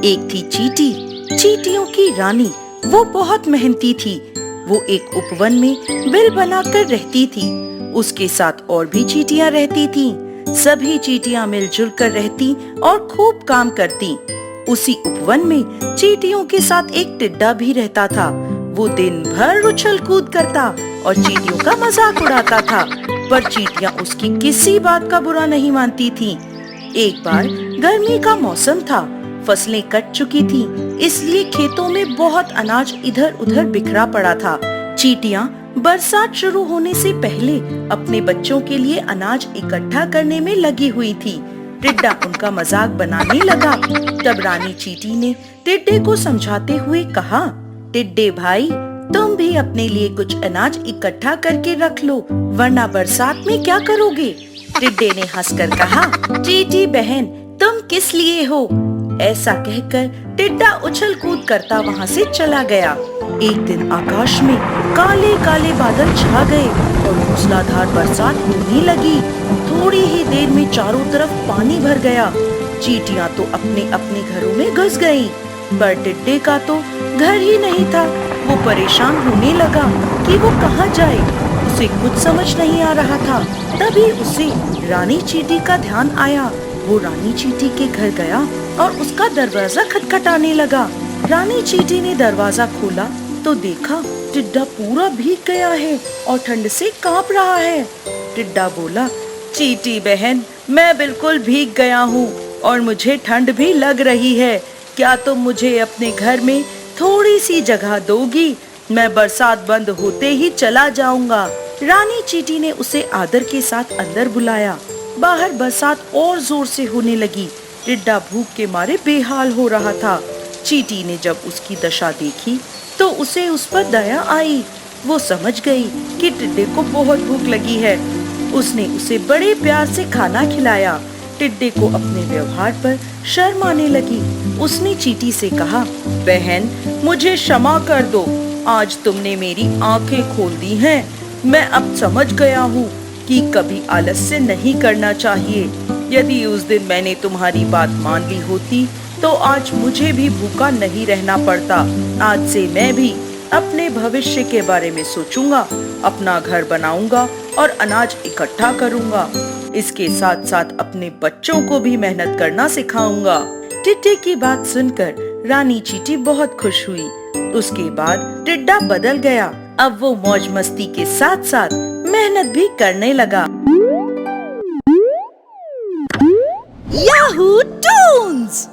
एक थी चींटी, चींटियों की रानी। वो बहुत मेहनती थी। वो एक उपवन में बिल बनाकर रहती थी। उसके साथ और भी चींटियां रहती थीं। सभी चींटियां मिलजुल कर रहती और खूब काम करती। उसी उपवन में चींटियों के साथ एक टिड्डा भी रहता था। वो दिन भर उछल कूद करता और चींटियों का मजाक उड़ाता था, पर चींटियां उसकी किसी बात का बुरा नहीं मानती थीं। एक बार गर्मी का मौसम था। फसलें कट चुकी थीं, इसलिए खेतों में बहुत अनाज इधर उधर बिखरा पड़ा था। चींटियां बरसात शुरू होने से पहले अपने बच्चों के लिए अनाज इकट्ठा करने में लगी हुई थी। टिड्डा उनका मजाक बनाने लगा। तब रानी चींटी ने टिड्डे को समझाते हुए कहा, टिड्डे भाई, तुम भी अपने लिए कुछ अनाज इकट्ठा करके रख लो, वरना बरसात में क्या करोगे? टिड्डे ने हंसकर कहा, चींटी बहन, तुम किस लिए हो? ऐसा कहकर टिड्डा उछल कूद करता वहाँ से चला गया। एक दिन आकाश में काले काले बादल छा गए और मूसलाधार बरसात होने लगी। थोड़ी ही देर में चारों तरफ पानी भर गया। चींटियां तो अपने अपने घरों में घुस गईं, पर टिड्डे का तो घर ही नहीं था। वो परेशान होने लगा कि वो कहाँ जाए। उसे कुछ समझ नहीं आ रहा था। तभी उसे रानी चींटी का ध्यान आया। वो रानी चींटी के घर गया और उसका दरवाजा खटखटाने लगा। रानी चींटी ने दरवाजा खोला तो देखा टिड्डा पूरा भीग गया है और ठंड से कांप रहा है। टिड्डा बोला, चींटी बहन, मैं बिल्कुल भीग गया हूँ और मुझे ठंड भी लग रही है। क्या तुम मुझे अपने घर में थोड़ी सी जगह दोगी? मैं बरसात बंद होते ही चला जाऊंगा। रानी चींटी ने उसे आदर के साथ अंदर बुलाया। बाहर बरसात और जोर से होने लगी। टिड्डा भूख के मारे बेहाल हो रहा था। चींटी ने जब उसकी दशा देखी तो उसे उस पर दया आई। वो समझ गई कि टिड्डे को बहुत भूख लगी है। उसने उसे बड़े प्यार से खाना खिलाया। टिड्डे को अपने व्यवहार पर शर्म आने लगी। उसने चींटी से कहा, बहन, मुझे क्षमा कर दो। आज तुमने मेरी आंखें खोल दी हैं। मैं अब समझ गया हूँ कि कभी आलस्य नहीं करना चाहिए। यदि उस दिन मैंने तुम्हारी बात मान ली होती तो आज मुझे भी भूखा नहीं रहना पड़ता। आज से मैं भी अपने भविष्य के बारे में सोचूंगा, अपना घर बनाऊंगा और अनाज इकट्ठा करूंगा। इसके साथ साथ अपने बच्चों को भी मेहनत करना सिखाऊंगा। टिड्डे की बात सुनकर रानी चींटी बहुत खुश हुई। उसके बाद टिड्डा बदल गया। अब वो मौज मस्ती के साथ साथ मेहनत भी करने लगा। Yahoo Toons.